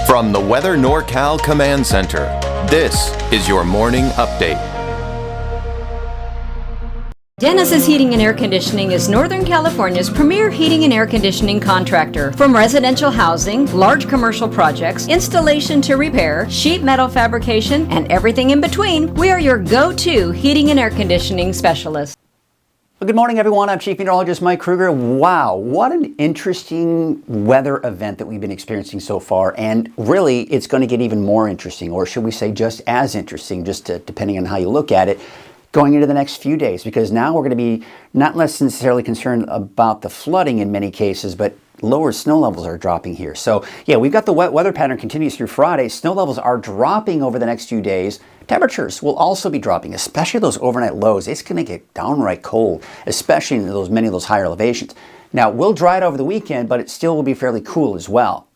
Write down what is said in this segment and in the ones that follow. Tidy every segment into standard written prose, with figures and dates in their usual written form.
From the Weather NorCal Command Center, this is your morning update. Dennis's Heating and Air Conditioning is Northern California's premier heating and air conditioning contractor. From residential housing, large commercial projects, installation to repair, sheet metal fabrication, and everything in between, we are your go-to heating and air conditioning specialist. Well, good morning, everyone. I'm Chief Meteorologist Mike Krueger. Wow, what an interesting weather event that we've been experiencing so far. And really, it's going to get even more interesting, or should we say just as interesting, depending on how you look at it, going into the next few days. Because now we're going to be not less necessarily concerned about the flooding in many cases, but lower snow levels are dropping here. So yeah, we've got the wet weather pattern continues through Friday. Snow levels are dropping over the next few days. Temperatures will also be dropping, especially those overnight lows. It's going to get downright cold, especially in many of those higher elevations. Now, we'll dry it over the weekend, but it still will be fairly cool as well.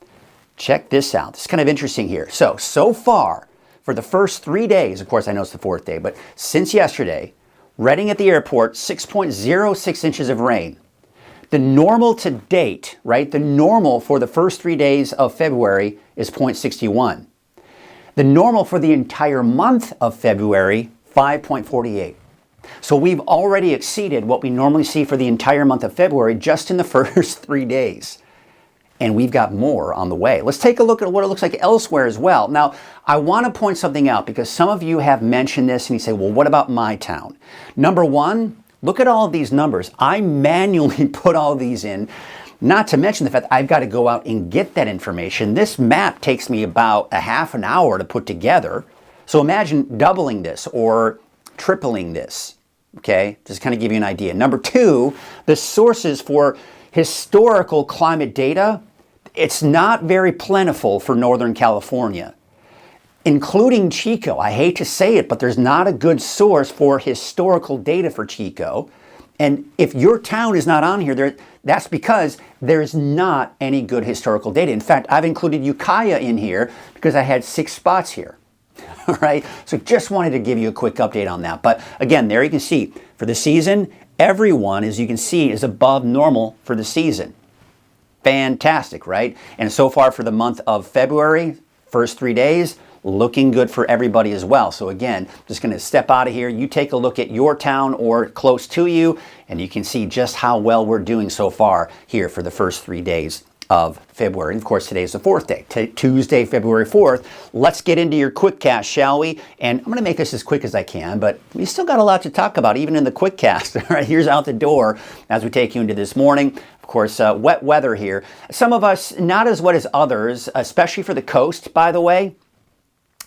Check this out. It's kind of interesting here. So far, for the first 3 days, of course, I know it's the fourth day, but since yesterday, Redding at the airport, 6.06 inches of rain. The normal to date, right? The normal for the first 3 days of February is 0.61. The normal for the entire month of February, 5.48. So we've already exceeded what we normally see for the entire month of February just in the first 3 days. And we've got more on the way. Let's take a look at what it looks like elsewhere as well. Now, I want to point something out because some of you have mentioned this and you say, well, what about my town? Number one, look at all of these numbers. I manually put all these in. Not to mention the fact that I've got to go out and get that information. This map takes me about a half an hour to put together. So imagine doubling this or tripling this, okay? Just kind of give you an idea. Number two, the sources for historical climate data, it's not very plentiful for Northern California, including Chico. I hate to say it, but there's not a good source for historical data for Chico. And if your town is not on here, that's because there's not any good historical data. In fact, I've included Ukiah in here because I had 6 spots here. All right, so just wanted to give you a quick update on that. But again, there you can see for the season, everyone, as you can see, is above normal for the season. Fantastic, right? And so far for the month of February, first 3 days, looking good for everybody as well. So again, just going to step out of here. You take a look at your town or close to you, and you can see just how well we're doing so far here for the first 3 days of February. And of course, today is the fourth day, Tuesday, February 4th. Let's get into your Quickcast, shall we? And I'm going to make this as quick as I can, but we still got a lot to talk about, even in the Quickcast. All right, here's out the door as we take you into this morning. Of course, wet weather here. Some of us, not as wet as others, especially for the coast, by the way.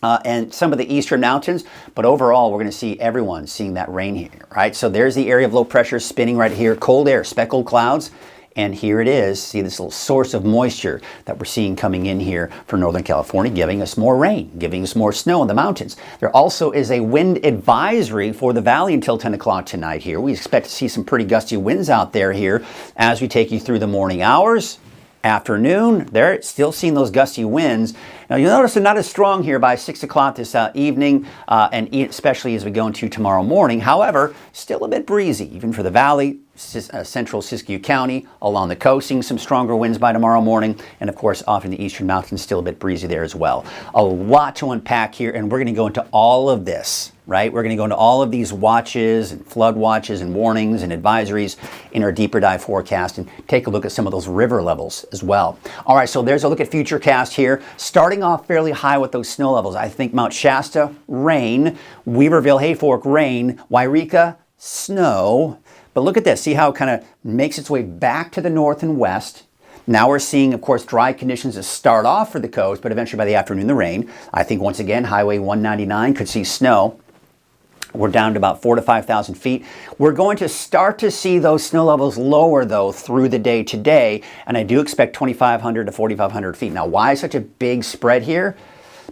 And some of the eastern mountains, but overall we're going to see everyone seeing that rain here, right? So there's the area of low pressure spinning right here, cold air, speckled clouds, and here it is. See this little source of moisture that we're seeing coming in here for Northern California, giving us more rain, giving us more snow in the mountains. There also is a wind advisory for the valley until 10 o'clock tonight here. We expect to see some pretty gusty winds out there here as we take you through the morning hours. Afternoon, they're still seeing those gusty winds. Now you'll notice they're not as strong here by 6 o'clock this evening, and especially as we go into tomorrow morning. However, still a bit breezy, even for the valley, central Siskiyou County, along the coast, seeing some stronger winds by tomorrow morning, and of course off in the eastern mountains, still a bit breezy there as well. A lot to unpack here, and we're going to go into all of this. Right? We're going to go into all of these watches and flood watches and warnings and advisories in our deeper dive forecast and take a look at some of those river levels as well. All right, so there's a look at Futurecast here. Starting off fairly high with those snow levels. I think Mount Shasta, rain. Weaverville, Hayfork, rain. Wairika, snow. But look at this. See how it kind of makes its way back to the north and west. Now we're seeing, of course, dry conditions to start off for the coast, but eventually by the afternoon, the rain. I think once again, Highway 199 could see snow. We're down to about 4,000 to 5,000 feet. We're going to start to see those snow levels lower, though, through the day today, and I do expect 2,500 to 4,500 feet. Now, why such a big spread here?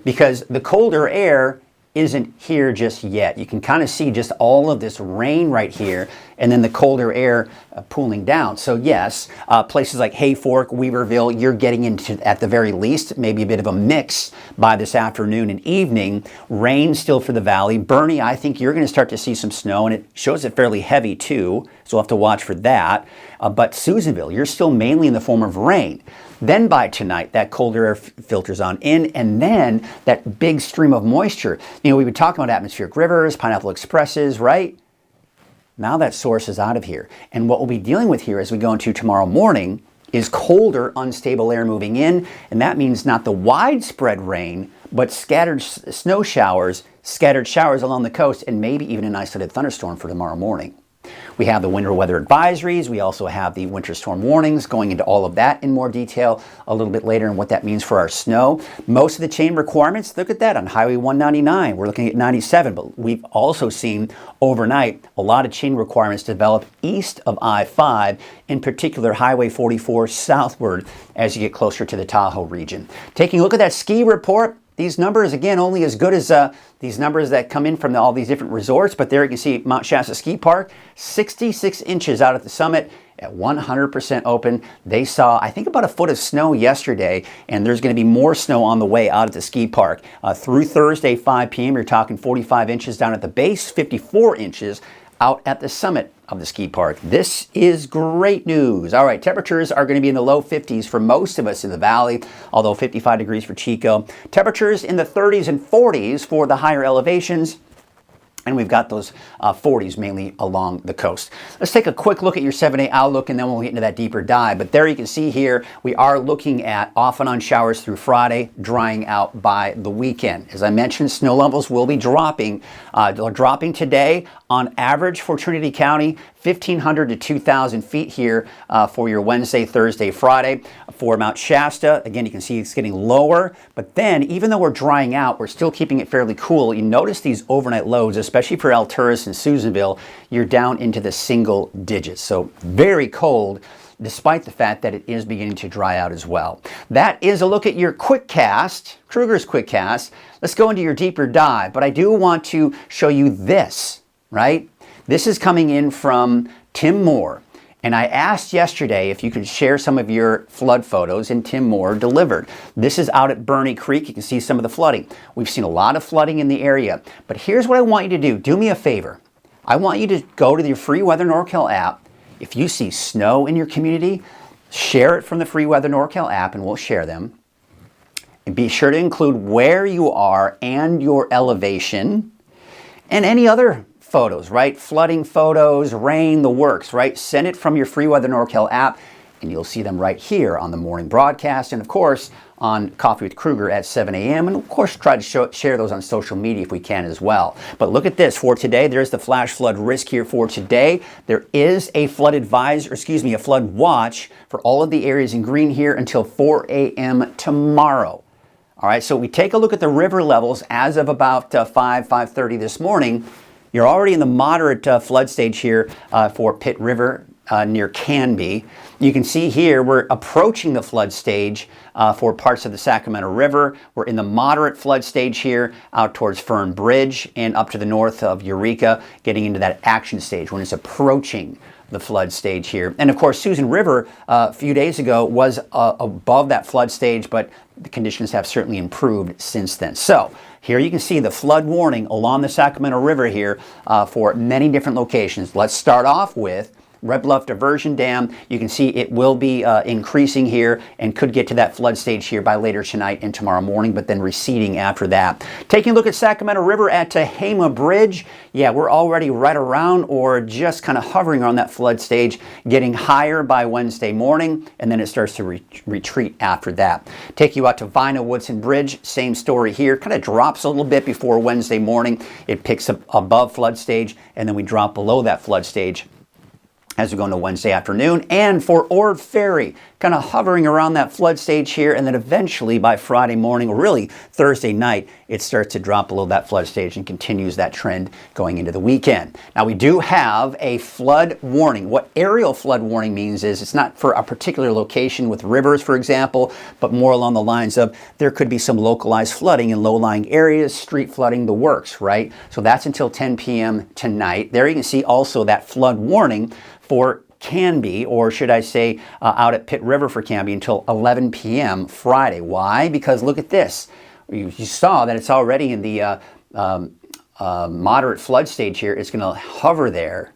Because the colder air isn't here just yet. You can kind of see just all of this rain right here, and then the colder air pooling down. So yes, places like Hayfork, Weaverville, you're getting into, at the very least, maybe a bit of a mix by this afternoon and evening. Rain still for the valley. Bernie, I think you're going to start to see some snow, and it shows it fairly heavy too. So we'll have to watch for that. But Susanville, you're still mainly in the form of rain. Then by tonight, that colder air filters on in, and then that big stream of moisture. You know, we've been talking about atmospheric rivers, pineapple expresses, right? Now that source is out of here. And what we'll be dealing with here as we go into tomorrow morning is colder, unstable air moving in, and that means not the widespread rain, but scattered snow showers, scattered showers along the coast, and maybe even an isolated thunderstorm for tomorrow morning. We have the winter weather advisories. We also have the winter storm warnings, going into all of that in more detail a little bit later and what that means for our snow. Most of the chain requirements, look at that on Highway 199. We're looking at 97, but we've also seen overnight a lot of chain requirements develop east of I-5, in particular Highway 44 southward as you get closer to the Tahoe region. Taking a look at that ski report, these numbers, again, only as good as these numbers that come in from all these different resorts, but there you can see Mount Shasta Ski Park, 66 inches out at the summit at 100% open. They saw, I think, about a foot of snow yesterday, and there's going to be more snow on the way out at the ski park. Through Thursday, 5 p.m., you're talking 45 inches down at the base, 54 inches out at the summit of the ski park. This is great news. All right, temperatures are going to be in the low 50s for most of us in the valley, although 55 degrees for Chico. Temperatures in the 30s and 40s for the higher elevations. And we've got those 40s mainly along the coast. Let's take a quick look at your 7-day outlook, and then we'll get into that deeper dive. But there you can see here, we are looking at off and on showers through Friday, drying out by the weekend. As I mentioned, snow levels will be dropping. They're dropping today on average for Trinity County, 1,500 to 2,000 feet here for your Wednesday, Thursday, Friday. For Mount Shasta, again, you can see it's getting lower. But then, even though we're drying out, we're still keeping it fairly cool. You notice these overnight lows, especially for Alturas and Susanville, you're down into the single digits. So very cold, despite the fact that it is beginning to dry out as well. That is a look at your Quickcast, Krueger's Quickcast. Let's go into your deeper dive, but I do want to show you this, right? This is coming in from Tim Moore. And I asked yesterday if you could share some of your flood photos, and Tim Moore delivered. This is out at Burney Creek. You can see some of the flooding. We've seen a lot of flooding in the area. But here's what I want you to do. Do me a favor. I want you to go to your Free Weather NorCal app. If you see snow in your community, share it from the Free Weather NorCal app, and we'll share them. And be sure to include where you are and your elevation and any other photos, right? Flooding photos, rain, the works, right? Send it from your Free Weather NorCal app, and you'll see them right here on the morning broadcast, and of course on Coffee with Krueger at 7 a.m. And of course try to share those on social media if we can as well. But look at this for today. There's the flash flood risk here for today. There is a flood a flood watch for all of the areas in green here until 4 a.m. tomorrow. All right, so we take a look at the river levels as of about 5:30 this morning. You're already in the moderate flood stage here for Pitt River near Canby. You can see here we're approaching the flood stage for parts of the Sacramento River. We're in the moderate flood stage here out towards Fern Bridge and up to the north of Eureka, getting into that action stage when it's approaching the flood stage here. And of course, Susan River a few days ago was above that flood stage, but the conditions have certainly improved since then. So here you can see the flood warning along the Sacramento River here for many different locations. Let's start off with Red Bluff Diversion Dam. You can see it will be increasing here and could get to that flood stage here by later tonight and tomorrow morning, but then receding after that. Taking a look at Sacramento River at Tehama Bridge. Yeah, we're already right around or just kind of hovering on that flood stage, getting higher by Wednesday morning, and then it starts to retreat after that. Take you out to Vina Woodson Bridge. Same story here. Kind of drops a little bit before Wednesday morning. It picks up above flood stage, and then we drop below that flood stage as we go into Wednesday afternoon. And for Ord Ferry, kind of hovering around that flood stage here, and then eventually by Friday morning, or really Thursday night, it starts to drop below that flood stage and continues that trend going into the weekend. Now, we do have a flood warning. What aerial flood warning means is it's not for a particular location with rivers, for example, but more along the lines of there could be some localized flooding in low-lying areas, street flooding, the works, right? So that's until 10 p.m. tonight. There you can see also that flood warning for Canby, or should I say out at Pitt River for Canby until 11 p.m. Friday. Why? Because look at this. You saw that it's already in the moderate flood stage here. It's going to hover there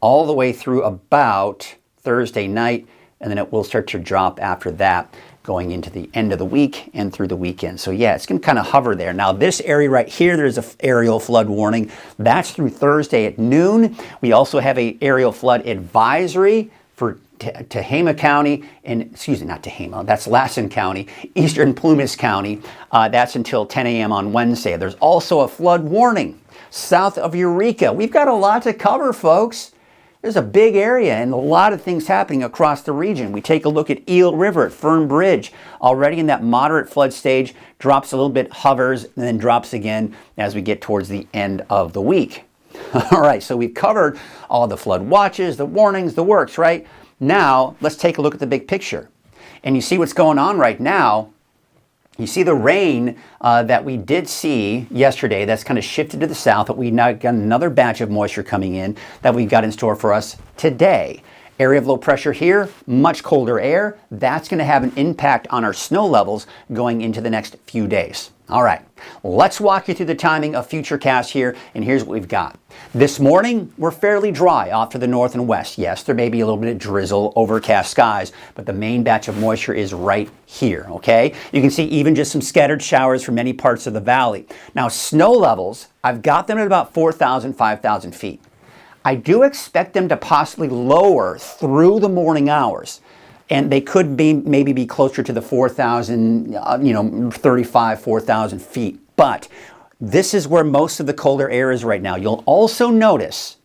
all the way through about Thursday night, and then it will start to drop after that, going into the end of the week and through the weekend. So yeah, it's going to kind of hover there. Now this area right here, there's an aerial flood warning. That's through Thursday at noon. We also have a aerial flood advisory for Tehama County, and excuse me, not Tehama, that's Lassen County, Eastern Plumas County. That's until 10 a.m. on Wednesday. There's also a flood warning south of Eureka. We've got a lot to cover, folks. There's a big area and a lot of things happening across the region. We take a look at Eel River at Fern Bridge, already in that moderate flood stage, drops a little bit, hovers, and then drops again as we get towards the end of the week. All right, so we've covered all the flood watches, the warnings, the works, right? Now, let's take a look at the big picture. And you see what's going on right now. You see the rain that we did see yesterday that's kind of shifted to the south, but we now got another batch of moisture coming in that we've got in store for us today. Area of low pressure here, much colder air. That's going to have an impact on our snow levels going into the next few days. All right, let's walk you through the timing of Futurecast here, and here's what we've got. This morning, we're fairly dry off to the north and west. Yes, there may be a little bit of drizzle, overcast skies, but the main batch of moisture is right here, okay? You can see even just some scattered showers from many parts of the valley. Now, snow levels, I've got them at about 4,000, 5,000 feet. I do expect them to possibly lower through the morning hours. And they could be maybe be closer to the 4,000, 35, 4,000 feet. But this is where most of the colder air is right now. You'll also notice,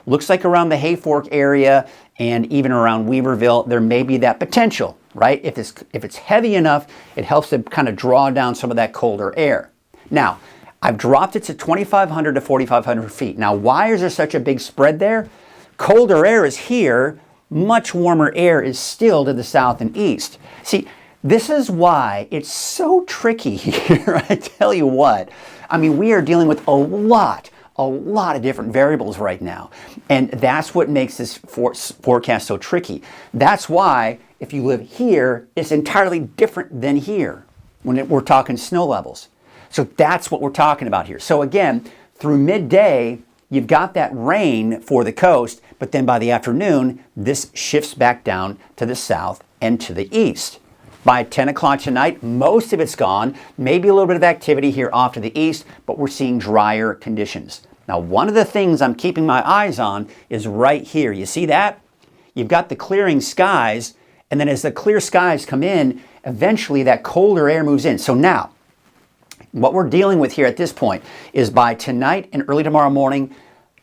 looks like around the Hayfork area and even around Weaverville, there may be that potential, right? If it's heavy enough, it helps to kind of draw down some of that colder air. Now, I've dropped it to 2,500 to 4,500 feet. Now, why is there such a big spread there? Colder air is here. Much warmer air is still to the south and east. See, this is why it's so tricky here. I tell you what, I mean, we are dealing with a lot of different variables right now. And that's what makes this forecast so tricky. That's why if you live here, it's entirely different than here when we're talking snow levels. So that's what we're talking about here. So again, through midday, you've got that rain for the coast, but then by the afternoon, this shifts back down to the south and to the east. By 10 o'clock tonight, most of it's gone. Maybe a little bit of activity here off to the east, but we're seeing drier conditions. Now, one of the things I'm keeping my eyes on is right here. You see that? You've got the clearing skies, and then as the clear skies come in, eventually that colder air moves in. So now, what we're dealing with here at this point is by tonight and early tomorrow morning,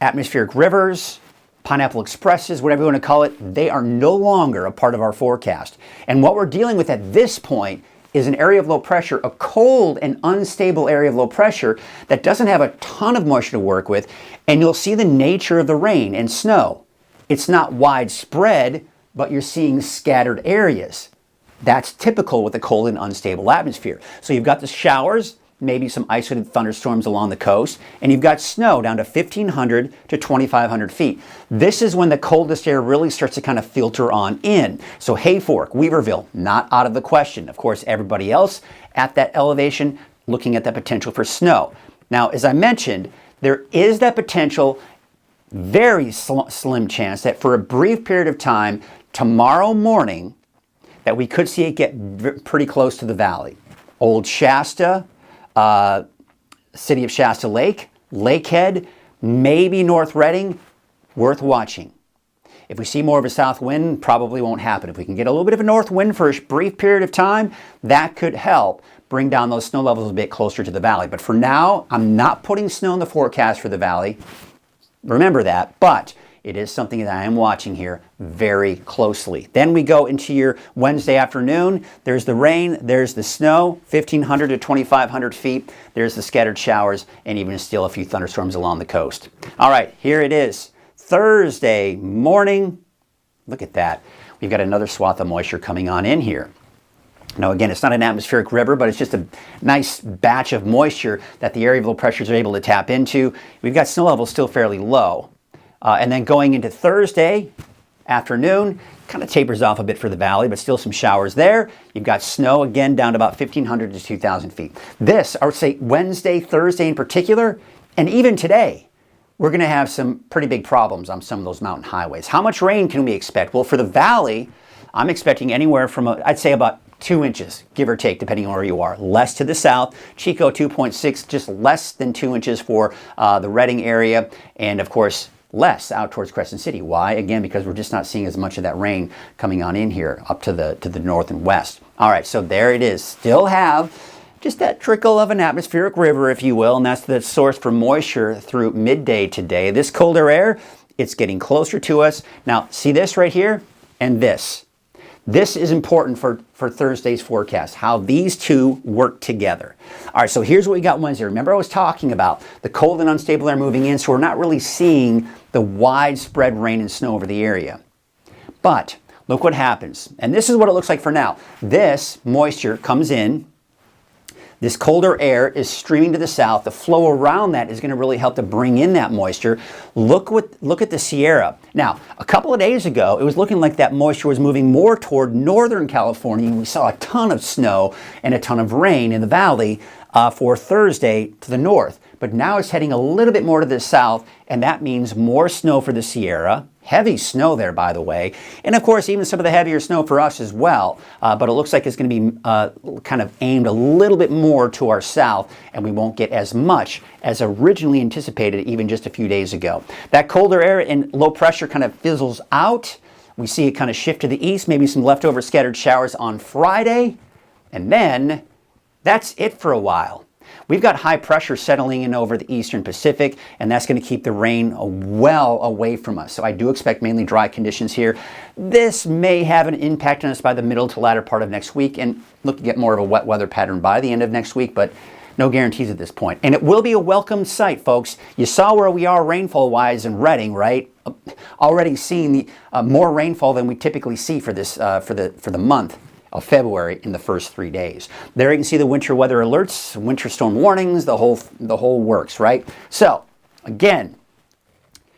atmospheric rivers, pineapple expresses, whatever you want to call it, they are no longer a part of our forecast. And what we're dealing with at this point is an area of low pressure, a cold and unstable area of low pressure that doesn't have a ton of moisture to work with. And you'll see the nature of the rain and snow. It's not widespread, but you're seeing scattered areas. That's typical with a cold and unstable atmosphere. So you've got the showers, maybe some isolated thunderstorms along the coast, and you've got snow down to 1,500 to 2,500 feet. This is when the coldest air really starts to kind of filter on in. So Hayfork, Weaverville, not out of the question. Of course, everybody else at that elevation looking at the potential for snow. Now, as I mentioned, there is that potential, very slim chance that for a brief period of time, tomorrow morning, that we could see it get pretty close to the valley. Old Shasta, City of Shasta Lake, Lakehead, maybe North Reading, worth watching. If we see more of a south wind, probably won't happen. If we can get a little bit of a north wind for a brief period of time, that could help bring down those snow levels a bit closer to the valley. But for now, I'm not putting snow in the forecast for the valley. Remember that, but it is something that I am watching here very closely. Then we go into your Wednesday afternoon. There's the rain, there's the snow, 1,500 to 2,500 feet. There's the scattered showers and even still a few thunderstorms along the coast. All right, here it is. Thursday morning. Look at that. We've got another swath of moisture coming on in here. Now, again, it's not an atmospheric river, but it's just a nice batch of moisture that the area of low pressures are able to tap into. We've got snow levels still fairly low. And then going into Thursday afternoon, kind of tapers off a bit for the valley, but still some showers there. You've got snow again down to about 1,500 to 2,000 feet. This, I would say Wednesday, Thursday in particular, and even today, we're going to have some pretty big problems on some of those mountain highways. How much rain can we expect? Well, for the valley, I'm expecting anywhere from, I'd say about 2 inches, give or take, depending on where you are. Less to the south. Chico 2.6, just less than 2 inches for the Redding area. And of course, less out towards Crescent City. Why? Again, because we're just not seeing as much of that rain coming on in here up to the north and west. All right, so there it is. Still have just that trickle of an atmospheric river, if you will, and that's the source for moisture through midday today. This colder air, it's getting closer to us. Now, see this right here and this. This is important for Thursday's forecast, how these two work together. All right, so here's what we got Wednesday. Remember I was talking about the cold and unstable air moving in, so we're not really seeing the widespread rain and snow over the area. But look what happens. And this is what it looks like for now. This moisture comes in. This colder air is streaming to the south. The flow around that is going to really help to bring in that moisture. Look at the Sierra. Now, a couple of days ago, it was looking like that moisture was moving more toward Northern California. And we saw a ton of snow and a ton of rain in the valley for Thursday to the north. But now it's heading a little bit more to the south, and that means more snow for the Sierra. Heavy snow there, by the way. And of course, even some of the heavier snow for us as well. But it looks like it's going to be kind of aimed a little bit more to our south, and we won't get as much as originally anticipated even just a few days ago. That colder air and low pressure kind of fizzles out. We see it kind of shift to the east, maybe some leftover scattered showers on Friday. And then that's it for a while. We've got high pressure settling in over the eastern Pacific, and that's going to keep the rain well away from us. So I do expect mainly dry conditions here. This may have an impact on us by the middle to latter part of next week, and looking at more of a wet weather pattern by the end of next week, but no guarantees at this point. And it will be a welcome sight, folks. You saw where we are rainfall-wise in Redding, right? Already seeing more rainfall than we typically see for this for the month of February in the first 3 days. There you can see the winter weather alerts, winter storm warnings, the whole works, right? So again,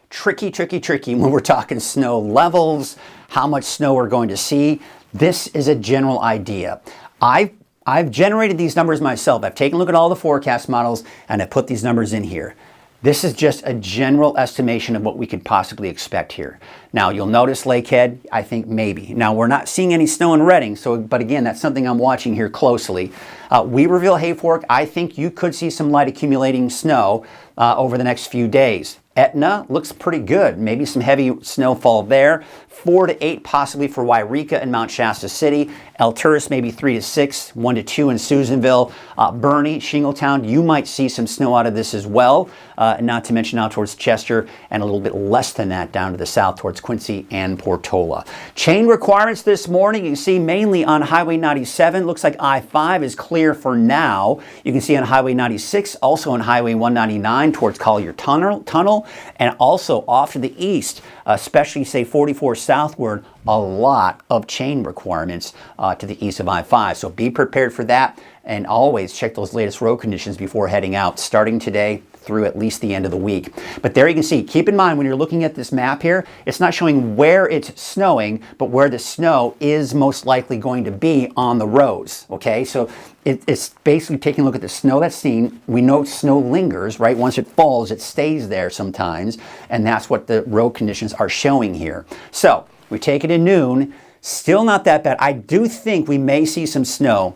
tricky when we're talking snow levels, how much snow we're going to see. This is a general idea. I've generated these numbers myself. I've taken a look at all the forecast models and I've put these numbers in here. This is just a general estimation of what we could possibly expect here. Now, you'll notice Lakehead, I think maybe. Now, we're not seeing any snow in Redding, but again, that's something I'm watching here closely. Weaverville, Hayfork, I think you could see some light accumulating snow over the next few days. Etna looks pretty good. Maybe some heavy snowfall there. 4 to 8 possibly for Wairika and Mount Shasta City. Alturas maybe 3 to 6, 1 to 2 in Susanville. Bernie, Shingletown, you might see some snow out of this as well. Not to mention out towards Chester and a little bit less than that down to the south towards Quincy and Portola. Chain requirements this morning, you can see mainly on Highway 97. Looks like I-5 is clear for now. You can see on Highway 96, also on Highway 199 towards Collier Tunnel, and also off to the east, especially say 44 southward, a lot of chain requirements to the east of I-5. So be prepared for that, and always check those latest road conditions before heading out, starting today through at least the end of the week. But there you can see, keep in mind when you're looking at this map here, it's not showing where it's snowing, but where the snow is most likely going to be on the roads, okay? So it's basically taking a look at the snow that's seen. We know snow lingers, right? Once it falls, it stays there sometimes, and that's what the road conditions are showing here. So we take it in noon, still not that bad. I do think we may see some snow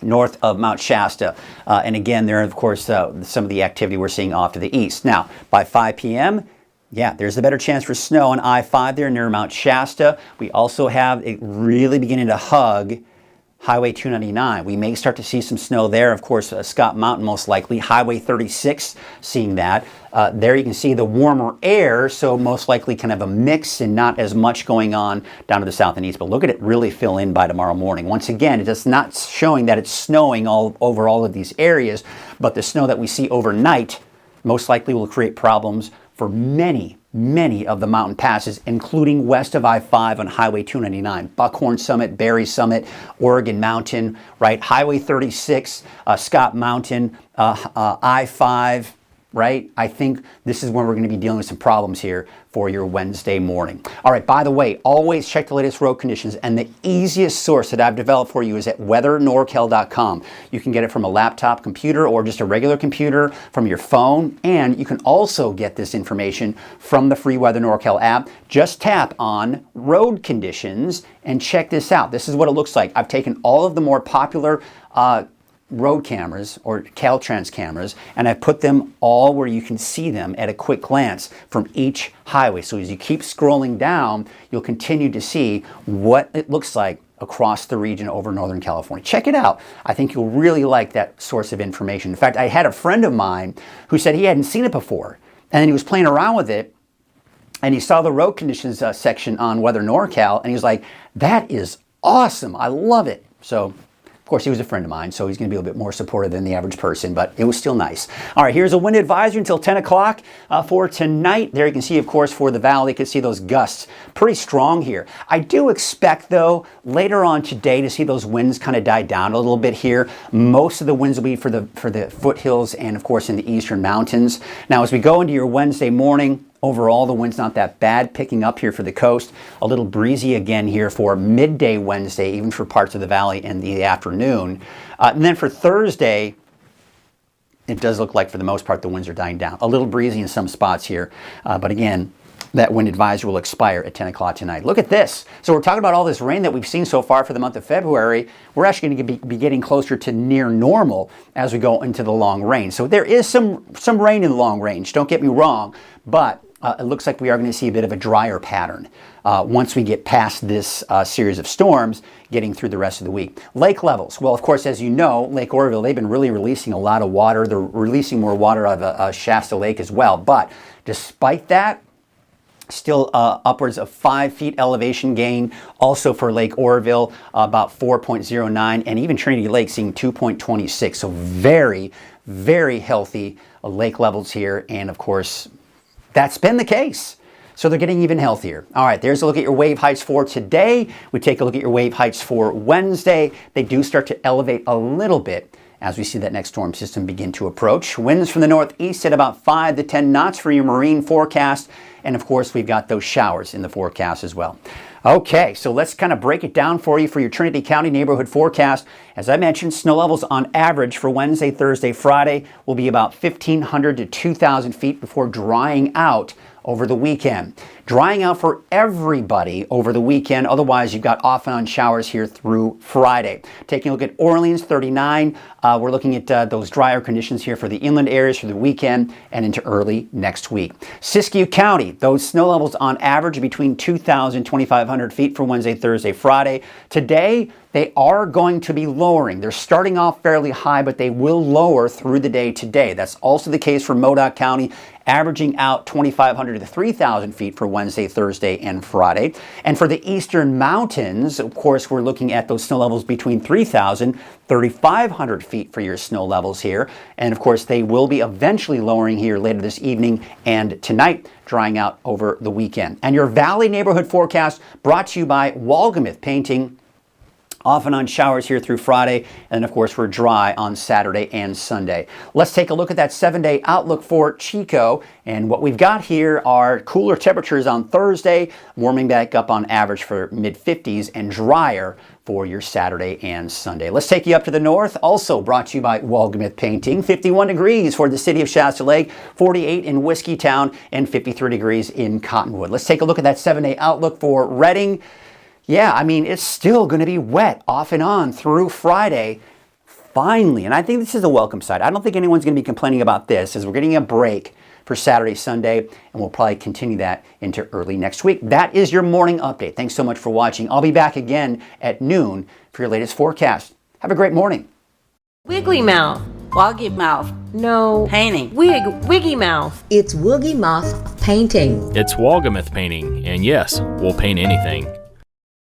north of Mount Shasta. And again, there, of course, some of the activity we're seeing off to the east. Now, by 5 p.m., yeah, there's a better chance for snow on I-5 there near Mount Shasta. We also have it really beginning to hug Highway 299. We may start to see some snow there. Of course, Scott Mountain most likely. Highway 36, seeing that. There you can see the warmer air, so most likely kind of a mix and not as much going on down to the south and east. But look at it really fill in by tomorrow morning. Once again, it is not showing that it's snowing all over all of these areas, but the snow that we see overnight most likely will create problems for many of the mountain passes, including west of I-5 on Highway 299, Buckhorn Summit, Berry Summit, Oregon Mountain, right? Highway 36, Scott Mountain, I-5, right? I think this is when we're going to be dealing with some problems here for your Wednesday morning. All right, by the way, always check the latest road conditions, and the easiest source that I've developed for you is at weathernorcal.com. You can get it from a laptop computer or just a regular computer, from your phone, and you can also get this information from the free Weather NorCal app. Just tap on road conditions and check this out. This is what it looks like. I've taken all of the more popular road cameras or Caltrans cameras, and I put them all where you can see them at a quick glance from each highway. So as you keep scrolling down, you'll continue to see what it looks like across the region over Northern California. Check it out. I think you'll really like that source of information. In fact, I had a friend of mine who said he hadn't seen it before, and then he was playing around with it, and he saw the road conditions section on Weather NorCal, and he was like, that is awesome. I love it. So of course, he was a friend of mine, so he's going to be a little bit more supportive than the average person, but it was still nice. All right, here's a wind advisory until 10 o'clock for tonight. There you can see, of course, for the valley, you can see those gusts pretty strong here. I do expect, though, later on today to see those winds kind of die down a little bit here. Most of the winds will be for the foothills and, of course, in the eastern mountains. Now, as we go into your Wednesday morning, overall, the wind's not that bad, picking up here for the coast. A little breezy again here for midday Wednesday, even for parts of the valley in the afternoon. And then for Thursday, it does look like for the most part the winds are dying down. A little breezy in some spots here, but again, that wind advisory will expire at 10 o'clock tonight. Look at this. So we're talking about all this rain that we've seen so far for the month of February. We're actually going to be getting closer to near normal as we go into the long range. So there is some rain in the long range, don't get me wrong, but it looks like we are going to see a bit of a drier pattern once we get past this series of storms getting through the rest of the week. Lake levels. Well, of course, as you know, Lake Oroville, they've been really releasing a lot of water. They're releasing more water out of Shasta Lake as well. But despite that, still upwards of 5 feet elevation gain. Also for Lake Oroville, about 4.09, and even Trinity Lake seeing 2.26. So very, very healthy lake levels here. And of course, that's been the case. So they're getting even healthier. All right, there's a look at your wave heights for today. We take a look at your wave heights for Wednesday. They do start to elevate a little bit as we see that next storm system begin to approach. Winds from the northeast at about 5 to 10 knots for your marine forecast. And of course, we've got those showers in the forecast as well. Okay, so let's kind of break it down for you for your Trinity County neighborhood forecast. As I mentioned, snow levels on average for Wednesday, Thursday, Friday will be about 1,500 to 2,000 feet before drying out over the weekend. Drying out for everybody over the weekend. Otherwise, you've got off and on showers here through Friday. Taking a look at Orleans, 39. We're looking at those drier conditions here for the inland areas for the weekend and into early next week. Siskiyou County, those snow levels on average between 2,000 and 2,500 feet for Wednesday, Thursday, Friday. Today, they are going to be lowering. They're starting off fairly high, but they will lower through the day today. That's also the case for Modoc County, averaging out 2,500 to 3,000 feet for Wednesday, Thursday, and Friday. And for the eastern mountains, of course, we're looking at those snow levels between 3,000, 3,500 feet for your snow levels here. And of course, they will be eventually lowering here later this evening and tonight, drying out over the weekend. And your Valley neighborhood forecast brought to you by Walgamuth Painting. Off and on showers here through Friday, and of course we're dry on Saturday and Sunday. Let's take a look at that 7-day outlook for Chico, and what we've got here are cooler temperatures on Thursday, warming back up on average for mid-50s, and drier for your Saturday and Sunday. Let's take you up to the north, also brought to you by Walgamuth Painting. 51 degrees for the city of Shasta Lake, 48 in Whiskeytown, and 53 degrees in Cottonwood. Let's take a look at that 7-day outlook for Redding. Yeah, I mean, it's still going to be wet off and on through Friday, finally. And I think this is a welcome sight. I don't think anyone's going to be complaining about this as we're getting a break for Saturday, Sunday, and we'll probably continue that into early next week. That is your morning update. Thanks so much for watching. I'll be back again at noon for your latest forecast. Have a great morning. Wiggly mouth. Woggy mouth. No. Painting. Wiggy mouth. It's Woogie Moth Painting. It's Walgamuth Painting, and yes, we'll paint anything.